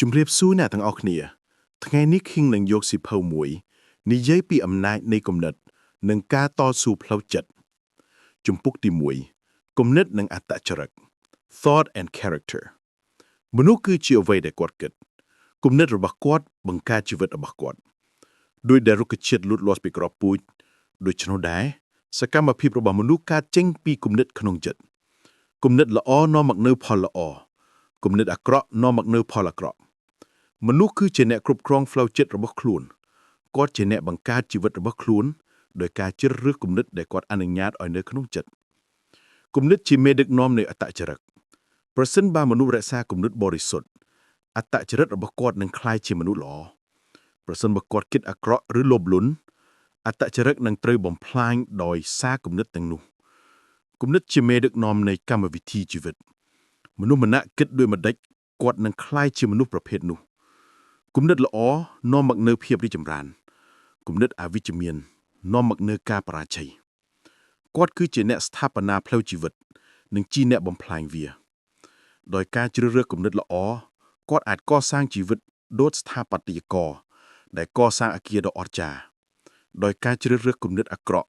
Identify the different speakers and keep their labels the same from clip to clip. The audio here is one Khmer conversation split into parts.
Speaker 1: ជំរាបសួរអ្នកទាំងអស់គ្នាថ្ងៃនេះ King នឹងយកសិភៅមួយនិយាយពីអំណាចនៃគំនិតនិងការតស៊ូផ្លូវចិត្តជំពូកទី1គំនិតនិងអត្តចរិត Thought and Character មនុស្សគឺជាអ្វីដែលគាត់គិតគំនិតរបស់គាត់បង្កើតជីវិតរបស់គាត់ដោយដែលរុក្ខជាតិលូតលាស់ពីក្របពូជដូច្នោះដែរសកម្មភាពរបស់មនុស្សកើតចេញពីគំនិតក្នុងចិត្តគំនិតល្អនាំមកនូវផលល្អគំនិតអាក្រក់នាំមកនូវផលអាក្រក់មនុស្សគឺជាអ្នកគ្រប់គ្រងផ្លូវចិត្តរបស់ខ្លួនគាត់ជាអ្នកបង្កើតជីវិតរបស់ខ្លួនដោយការជ្រើសរើសគំនិតដែលគាត់អនុញ្ញាតឲ្យនៅក្នុងចិត្តគំនិតជាមេដឹកនាំនៃអត្តចរិតប្រសិនបើមនុស្សរក្សាគំនិតបរិសុទ្ធអត្តចរិតរបស់គាត់នឹងក្លាយជាមនុស្សល្អប្រសិនបើគាត់គិតអាក្រក់ឬលោភលន់អត្តចរិតនឹងត្រូវបំផ្លាញដោយសារគំនិតទាំងនោះគំនិតជាមេដឹកនាំនៃកម្មវិធីជីវិតមនុស្សម្នាក់គិតដោយម្ដេចគាត់នឹងក្លាយជាមនុស្សប្រភេទនោះគំនិតល្អនាំមកនូវភាពរីកចម្រើនគំនិតអវិជ្ជមាននាំមកនូវការបរាជ័យគាត់គឺជាអ្នកស្ថាបនាផ្លូវជីវិតនិងជាអ្នកបំផ្លាញវាដោយការជ្រើសរើសគំនិតល្អគាត់អាចកសាងជីវិតដូចស្ថាបត្យករដែលកសាងអគារដ៏អស្ចារ្យដោយការជ្រើសរើសគំនិតអាក្រក់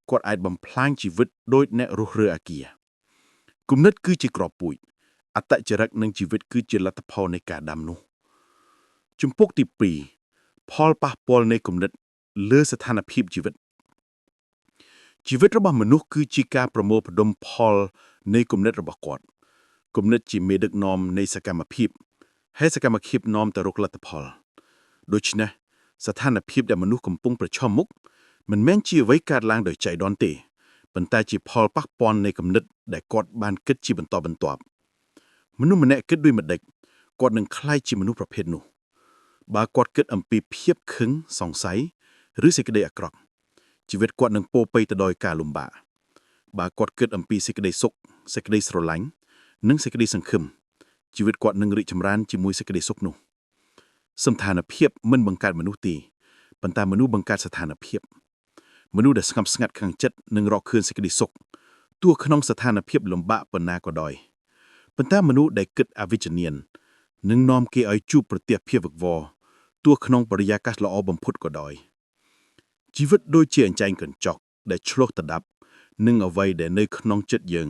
Speaker 1: គាត់អាចបំផ្លាញជីវិតដោយអ្នករុះរើអគារគំនិតគឺជាក្របពូជអត្តចរិតនិងជីវិតគឺជាលទ្ធផលនៃការដាំនោះជំពូកទី2ផលប៉ះពាល់នៃគំនិតលើស្ថានភាពជីវិតរបស់មនុស្សគឺជាការប្រមូលផ្ដុំផលនៃគំនិតរបស់គាត់គំនិតជាមេដឹកនាំនៃសកម្មភាពហើយសកម្មភាពនាំទៅរកលទ្ធផលដូច្នេះស្ថានភាពដែលមនុស្សកំពុងប្រឈមមុខមិនមែនជាអ្វីកើតឡើងដោយចៃដន្យទេប៉ុន្តែជាផលប៉ះពាល់នៃគំនិតដែលគាត់បានគិតជាបន្តបន្ទាប់មនុស្សម្នាក់គិតដោយម្ដេចគាត់នឹងក្លាយជាមនុស្សប្រភេទនោះបើគាត់គិតអំពីភាពខឹងសង្ស័យឬសេចក្តីអាក្រក់ជីវិតគាត់នឹងពោរពេញទៅដោយការលំបាកបើគាត់គិតអំពីសេចក្តីសុខសេចក្តីស្រឡាញ់និងសេចក្តីសង្ឃឹមជីវិតគាត់នឹងរីកចម្រើនជាមួយសេចក្តីសុខនោះស្ថានភាពមិនបង្កើតមនុស្សទេប៉ុន្តែមនុស្សបង្កើតស្ថានភាពមនុស្សដែលស្ងប់ស្ងាត់ខាងចិត្តនឹងរកឃើញសេចក្តីសុខទោះក្នុងស្ថានភាពលំបាកប៉ុណ្ណាក៏ដោយប៉ុន្តែមនុស្សដែលគិតអវិជ្ជមាននឹងនាំគេឲ្យជួបប្រទះភាពវឹកវរទោះក្នុងបរិយាកាសល្អបំផុតក៏ដោយជីវិតដូចជាអញ្ចែងកញ្ចក់ដែលឆ្លុះទៅដាប់នឹងអ្វីដែលនៅក្នុងចិត្តយើង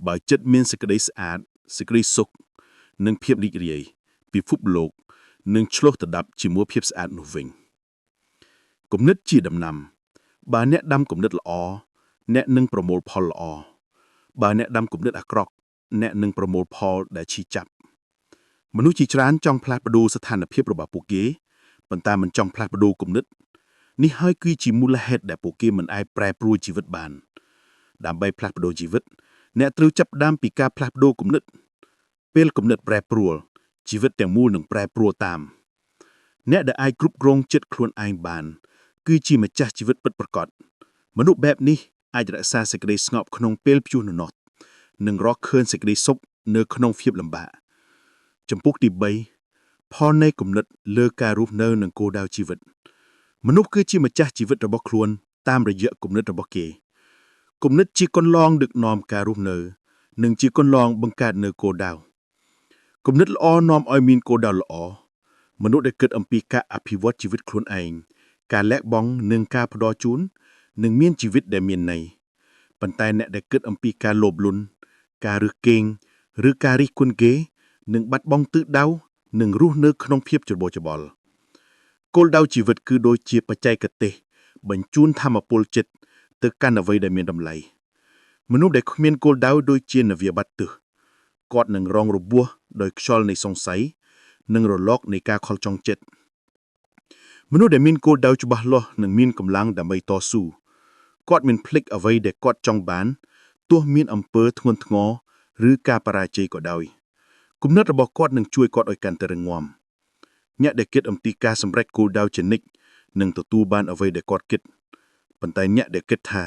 Speaker 1: បើចិត្តមានសេចក្តីស្អាតសេចក្តីសុខនិងភាពរីករាយពិភពលោកនឹងឆ្លុះទៅដាប់ជាមួយភាពស្អាតនោះវិញគំនិតជាដំណាំបើអ្នកដាំគំនិតល្អអ្នកនឹងប្រមូលផលល្អបើអ្នកដាំគំនិតអាក្រក់អ្នកនឹងប្រមូលផលដែលឈឺចាប់មនុស្សជាច្រើនចង់ផ្លាស់ប្ដូរស្ថានភាពរបស់ពួកគេប៉ុន្តែមិនចង់ផ្លាស់ប្ដូរគំនិតនេះហើយគឺជាមូលហេតុដែលពួកគេមិនអាចប្រែប្រួលជីវិតបានដើម្បីផ្លាស់ប្ដូរជីវិតអ្នកត្រូវចាប់ផ្ដើមពីការផ្លាស់ប្ដូរគំនិតពេលគំនិតប្រែប្រួលជីវិតទាំងមូលនឹងប្រែប្រួលតាមអ្នកដែលអាចគ្រប់គ្រងចិត្តខ្លួនឯងបានគឺជាម្ចាស់ជីវិតពិតប្រាកដមនុស្សបែបនេះអាចរក្សាសេចក្តីស្ងប់ក្នុងពេលព្យុះនន្នរនិងរកឃើញសេចក្តីសុខនៅក្នុងភាពលំបាកចំពុកទី3ផលនៃគំនិតលើការរស់នៅនិងគោលដៅជីវិតមនុស្សគឺជាម្ចាស់ជីវិតរបស់ខ្លួនតាមរយៈគំនិតរបស់គេគំនិតជាកន្លងដឹកនាំការរស់នៅនិងជាកន្លងបង្កើតនៅគោលដៅគំនិតល្អនាំឲ្យមានគោលដៅល្អមនុស្សដែលគិតអំពីការអភិវឌ្ឍជីវិតខ្លួនឯងការលះបង់និងការផ្ដល់ជូននឹងមានជីវិតដែលមានន័យប៉ុន្តែអ្នកដែលគិតអំពីការលោភលន់ការរើសគែងឬការរិះគន់គេនឹងបាត់បង់ទិសដៅនិងរស់នៅក្នុងភាពច្របូកច្របល់គោលដៅជីវិតគឺដូចជាបច្ចេកទេសបញ្ជូនធម្មពលចិត្តទៅកាន់អ្វីដែលមានតម្លៃមនុស្សដែលគ្មានគោលដៅដូចជានាវាបាត់ទិសគាត់នឹងរងរបួសដោយខ្យល់នៃសង្ស័យនិងរលកនៃការខលចង់ចិត្តមនុស្សដែលមានគោលដៅច្បាស់លាស់និងមានកម្លាំងដើម្បីតស៊ូគាត់មិនភ្លេចអ្វីដែលគាត់ចង់បានទោះមានអំពើធ្ងន់ធ្ងរឬការបរាជ័យក៏ដោយគំនិតរបស់គាត់នឹងជួយគាត់ឲ្យកាន់តែរឹងមាំអ្នកដែលគិតអំពីការសម្រេចគោលដៅជានិច្ចនឹងទទួលបានអ្វីដែលគាត់គិតប៉ុន្តែអ្នកដែលគិតថា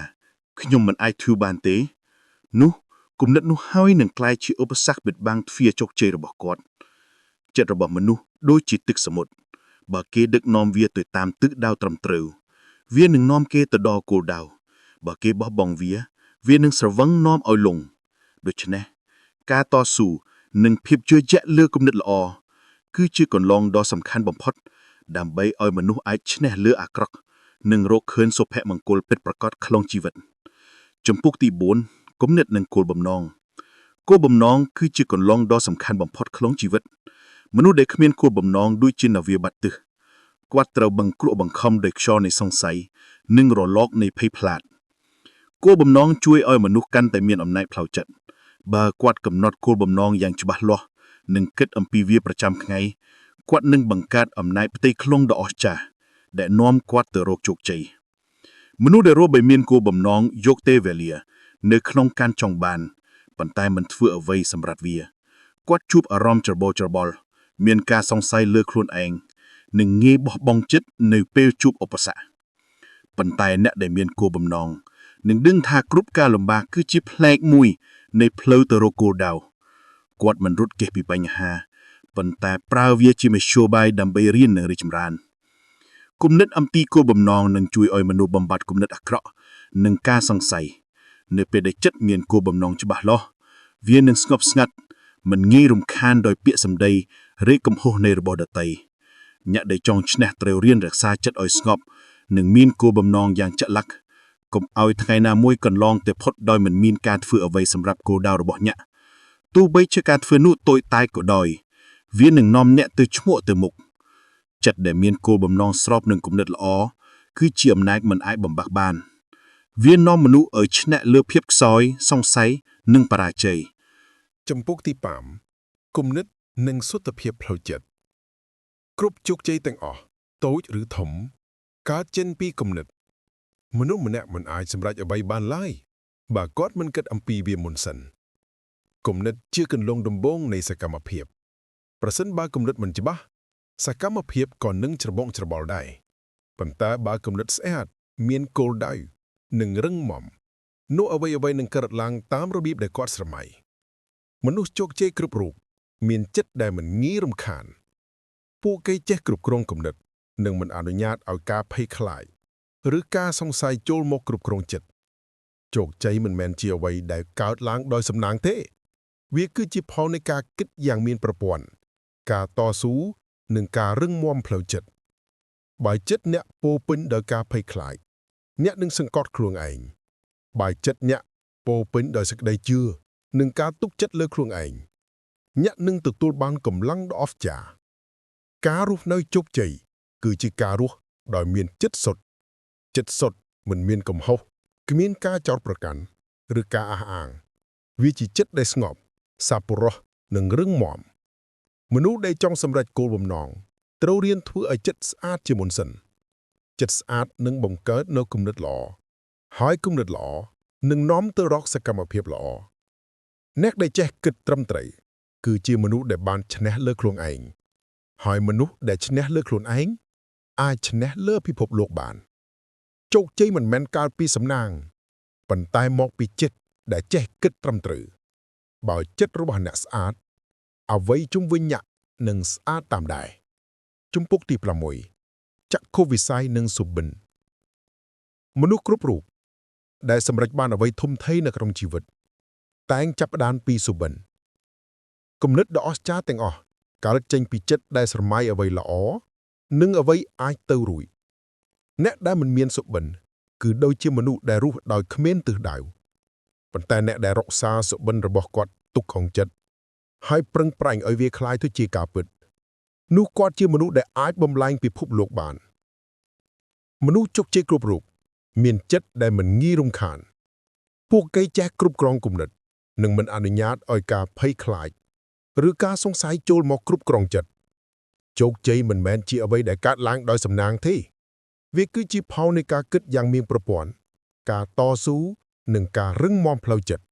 Speaker 1: ខ្ញុំមិនអាចធ្វើបានទេនោះគំនិតនោះហើយនឹងក្លាយជាឧបសគ្គបិទបាំងទ្វារជោគជ័យរបស់គាត់ចិត្តរបស់មនុស្សដូចជាទឹកសមុទ្របើគេដឹកនាំវាទៅតាមទិសដៅត្រឹមត្រូវវានឹងនាំគេទៅដល់គោលដៅបើគេបោះបង់វានឹងស្រវឹងនាំឲ្យលង់ដូច្នេះការតស៊ូនិងភាពជឿជាក់លើគំនិតល្អ គឺជាកន្លងដ៏សំខាន់បំផុតដើម្បីឲ្យមនុស្សអាចឈ្នះលើអាក្រក់និងរកឃើញសុភមង្គលពិតប្រាកដក្នុងជីវិតជំពូកទី4គំនិតនិងគោលបំណងគោលបំណងគឺជាកន្លងដ៏សំខាន់បំផុតក្នុងជីវិតមនុស្សដែលគ្មានគោលបំណងដូចជានាវាបាត់ទិសគាត់ត្រូវបង្ក្រក់បង្ខំដោយខ្យល់នៃសង្ស័យនិងរលកនៃភ័យខ្លាចគោលបំណងជួយឲ្យមនុស្សកាន់តែមានអំណាចផ្លូវចិត្តបើគាត់កំណត់គោលបំណងយ៉ាងច្បាស់លាស់និងគិតអំពីវាប្រចាំថ្ងៃគាត់នឹងបង្កើតអំណាចផ្ទៃក្នុងដ៏អស្ចារ្យដែលនាំគាត់ទៅរកជោគជ័យមនុស្សដែលរស់បីមានគោលបំណងយកទេវេលានៅក្នុងការចង់បានប៉ុន្តែមិនធ្វើអ្វីសម្រាប់វាគាត់ជួបអារម្មណ៍ច្របូរច្របល់មានការសង្ស័យលើខ្លួនឯងនិងងាយបោះបង់ចិត្តនៅពេលជួបឧបសគ្គប៉ុន្តែអ្នកដែលមានគោលបំណងនឹងដឹងថាគ្រប់ការលំបាកគឺជាផ្នែកមួយនៃផ្លូវទៅរកគោលដៅគាត់មិនរត់គេសពីបញ្ហាប៉ុន្តែប្រើវាជាមធ្យោបាយដើម្បីរៀននិងរីកចម្រើនគំនិតអំពីគោលបំណងនឹងជួយឲ្យមនុស្សបំបត្តិគំនិតអាក្រក់និងការសង្ស័យនៅពេលដែលចិត្តមានគោលបំណងច្បាស់លាស់វានឹងស្ងប់ស្ងាត់មិនងាយរំខានដោយពាក្យសម្ដីរេកកំហុសនៃរបស់ដទៃអ្នកដែលចង់ឈ្នះត្រូវរៀនរក្សាចិត្តឲ្យស្ងប់និងមានគោលបំណងយ៉ាងជាក់លាក់កុំឲ្យថ្ងៃណាមួយកន្លងទៅផុតដោយមិនមានការធ្វើអ្វីសម្រាប់គោលដៅរបស់អ្នកទោះបីជាការធ្វើនោះតូចតាចក៏ដោយវានឹងនាំអ្នកទៅឈ្មោះទៅមុខចិត្តដែលមានគោលបំណងស្របនឹងគំនិតល្អគឺជាអំណាចមិនអាចបំបត្តិបានវានាំមនុស្សឲ្យឈ្នះលើភាពខ្សោយសង្ស័យនិងបរាជ័យ
Speaker 2: ចំពុកទី5គំនិតនិងសុទ្ធភាពផ្លូវចិត្តគ្រប់ជោគជ័យទាំងអស់តូចឬធំកើតចេញពីគំនិតមនុស្សម្នាក់មិនអាចសម្រេចអ្វីបានឡើយបើគាត់មិនគិតអំពីវាមុនសិនគំនិតជាគន្លងដំបូងនៃសកម្មភាពប្រសិនបើគំនិតមិនច្បាស់សកម្មភាពក៏នឹងច្របូកច្របល់ដែរប៉ុន្តែបើគំនិតស្អាតមានគោលដៅនិងរឹងមាំនោះអ្វីៗនឹងកើតឡើងតាមរបៀបដែលគាត់ស្រមៃមនុស្សជោគជ័យគ្រប់រូបមានចិត្តដែលមិនងាយរំខានពួកគេចេះគ្រប់គ្រងគំនិតនិងមិនអនុញ្ញាតឲ្យការភ័យខ្លាចឬការសង្ស័យចូលមកគ្រប់គ្រងចិត្តជោគជ័យមិនមែនជាអ្វីដែលកើតឡើងដោយសំណាងទេវាគឺជាផលនៃការគិតយ៉ាងមានប្រព័ន្ធការតស៊ូនិងការរឹងមាំផ្លូវចិត្តបើចិត្តអ្នកពោពេញដោយការភ័យខ្លាចអ្នកនឹងសង្កត់ខ្លួនឯងបើចិត្តអ្នកពោពេញដោយសេចក្តីជឿនិងការទុកចិត្តលើខ្លួនឯងអ្នកនឹងទទួលបានកម្លាំងដ៏អស្ចារ្យការរស់នៅជោគជ័យគឺជាការរស់ដោយមានចិត្តសុទ្ធចិត្តសុទ្ធមិនមានកំហុសគ្មានការចោទប្រកាន់ឬការអះអាងវាជាចិត្តដែលស្ងប់សប្បុរសនិងរឹងមាំមនុស្សដែលចង់សម្រេចគោលបំណងត្រូវរៀនធ្វើឲ្យចិត្តស្អាតជាមុនសិនចិត្តស្អាតនឹងបង្កើតនូវគំនិតល្អហើយគំនិតល្អនឹងនាំទៅរកសកម្មភាពល្អអ្នកដែលចេះគិតត្រឹមត្រូវគឺជាមនុស្សដែលបានឈ្នះលើខ្លួនឯងហើយមនុស្សដែលឈ្នះលើខ្លួនឯងអាចឈ្នះលើពិភពលោកបានជោគជ័យមិនមែនកើតពីសំណាងប៉ុន្តែមកពីចិត្តដែលចេះគិតត្រឹមត្រូវបើចិត្តរបស់អ្នកស្អាតអ្វីជុំវិញអ្នកនឹងស្អាតតាមដែរជំពូកទី6ចក្ខុវិស័យនិងសុបិនមនុស្សគ្រប់រូបដែលសម្រេចបានអ្វីធំធេងនៅក្នុងជីវិតតែងចាប់ផ្ដើមពីសុបិនគំនិតដ៏អស្ចារ្យទាំងអស់កើតចេញពីចិត្តដែលស្រមៃអ្វីល្អនិងអ្វីអាចទៅរួចអ្នកដែលមិនមានសុបិនគឺដូចជាមនុស្សដែលរស់ដោយគ្មានទិសដៅប៉ុន្តែអ្នកដែលរក្សាសុបិនរបស់គាត់ទុកក្នុងចិត្តហើយប្រឹងប្រែងឲ្យវាคล้ายទៅជាការពិតនោះគាត់ជាមនុស្សដែលអាចបំលែងពិភពលោកបានមនុស្សជោគជ័យគ្រប់រូបមានចិត្តដែលមិនងាយរំខានពួកគេចេះគ្រប់គ្រងគំនិតនិងមិនអនុញ្ញាតឲ្យការភ័យខ្លាចឬការសង្ស័យចូលមកគ្រប់គ្រងចិត្តជោគជ័យមិនមែនជាអ្វីដែលកើតឡើងដោយសំណាងទេវាគឺជាផលនៃការគិតយ៉ាងមានប្រព័ន្ធការតស៊ូនិងការរឹងមាំផ្លូវចិត្ត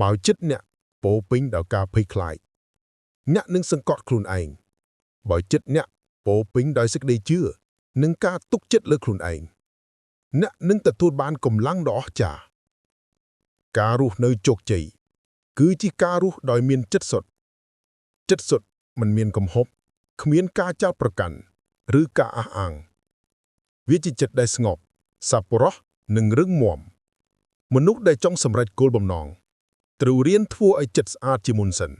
Speaker 2: បើចិត្តអ្នកពោពេញដោយការភ័យខ្លាចអ្នកនឹងសង្កត់ខ្លួនឯងបើចិត្តអ្នកពោពេញដោយសេចក្តីជឿនិងការទុកចិត្តលើខ្លួនឯងអ្នកនឹងទទួលបានកម្លាំងដ៏អស្ចារ្យការរស់នៅជោគជ័យគឺជាការរស់ដោយមានចិត្តសុទ្ធចិត្តសុទ្ធមិនមានកំហុសគ្មានការចោទប្រកាន់ឬការអះអាងវាជាចិត្តដែលស្ងប់សប្បុរសនិងរឹងមាំមនុស្សដែលចង់សម្រេចគោលបំណងត្រូវរៀនធ្វើឲ្យចិត្តស្អាតជាមុនសិន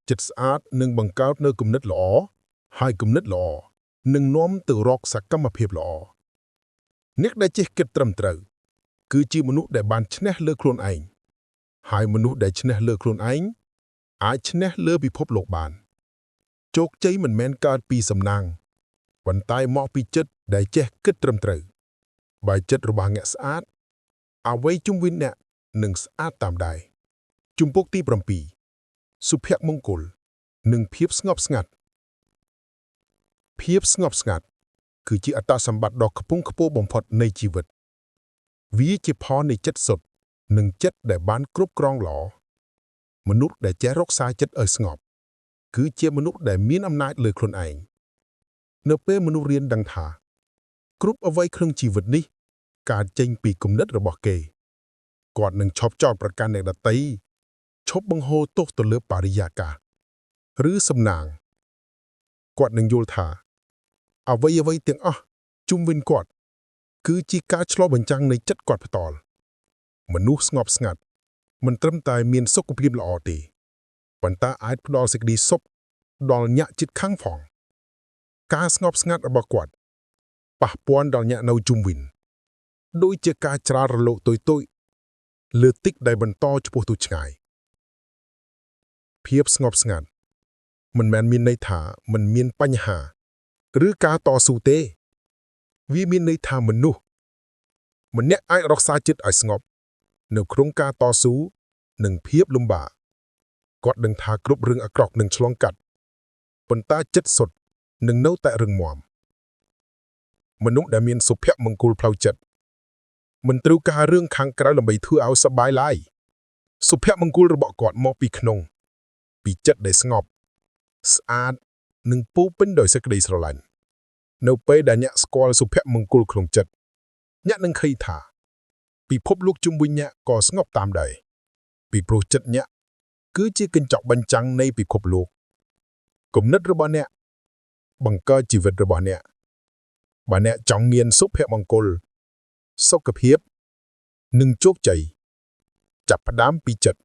Speaker 2: ចិត្តស្អាតនឹងបង្កើតនៅគំនិតល្អហើយគំនិតល្អនឹងនាំទៅរកសកម្មភាពល្អអ្នកដែលចេះគិតត្រឹមត្រូវគឺជាមនុស្សដែលបានឈ្នះលើខ្លួនឯងហើយមនុស្សដែលឈ្នះលើខ្លួនឯងអាចឈ្នះលើពិភពលោកបានជោគជ័យមិនមែនកើតពីសំណាងប៉ុន្តែមកពីចិត្តដែលចេះគិតត្រឹមត្រូវបើចិត្តរបស់អ្នកស្អាតអ្វីជុំវិញអ្នកនឹងស្អាតតាមដែរជំពូកទី7សុភមង្គលនិងភាពស្ងប់ស្ងាត់ភាពស្ងប់ស្ងាត់គឺជាអត្តសម្បត្តិដ៏ខ្ពង់ខ្ពស់បំផុតនៃជីវិតវាជាផលនៃចិត្តសុទ្ធនិងចិត្តដែលបានគ្រប់គ្រងល្អមនុស្សដែលចេះរក្សាចិត្តឲ្យស្ងប់គឺជាមនុស្សដែលមានអំណាចលើខ្លួនឯងនៅពេលមនុស្សរៀនដឹងថាគ្រប់អ្វីក្នុងជីវិតនេះកើតចេញពីគំនិតរបស់គេគាត់នឹងឈប់ចោទប្រកាន់អ្នកដទៃឈប់បង្ហូរទោសទៅលើបរិយាកាសឬសំណាងគាត់នឹងយល់ថាអ្វីទាំងអស់ជុំវិញគាត់គឺជាការឆ្លុះបញ្ចាំងនៃចិត្តគាត់ផ្ទាល់មនុស្សស្ងប់ស្ងាត់មិនត្រឹមតែមានសុខភាពល្អទេប៉ុន្តែអាចផ្ដល់សេចក្តីសុខដល់អ្នកជិតខាងផងការស្ងប់ស្ងាត់របស់គាត់ប៉ះពាល់ដល់អ្នកនៅជុំវិញដូចជាការច្រាលរលកទុយៗលើទឹកដែលបន្តឆ្ពោះទៅឆ្ងាយភាពស្ងប់ស្ងាត់មិនមែនមានន័យថាមិនមានបញ្ហាឬការតស៊ូទេវាមានន័យថាមនុស្សម្នាក់អាចរក្សាចិត្តឲ្យស្ងប់នៅក្នុងការតស៊ូនិងភាពលំបាកគាត់ដឹងថាគ្រប់រឿងអាក្រក់នឹងឆ្លងកាត់ប៉ុន្តែចិត្តសុទ្ធនឹងនៅតែរឹងមាំមនុស្សដែលមានសុភមង្គលផ្លូវចិត្តមិនត្រូវការរឿងខាងក្រៅដើម្បីធ្វើឲ្យសប្បាយឡើយសុភមង្គលរបស់គាត់មកពីក្នុងពីចិត្តដែលស្ងប់ស្អាតនិងពោពេញដោយសេចក្តីស្រឡាញ់នៅពេលដែលអ្នកស្គាល់សុភមង្គលក្នុងចិត្តអ្នកនឹងឃើញថាពិភពលោកជុំវិញអ្នកក៏ស្ងប់តាមដែរពីព្រោះចិត្តអ្នកគឺជាកញ្ចក់បញ្ចាំងនៃពិភពលោកគំនិតរបស់អ្នកបង្កើតជីវិតរបស់អ្នកបើអ្នកចង់មានសុភមង្គលសុខភាពនិងជោគជ័យចាប់ផ្ដើមពីចិត្ត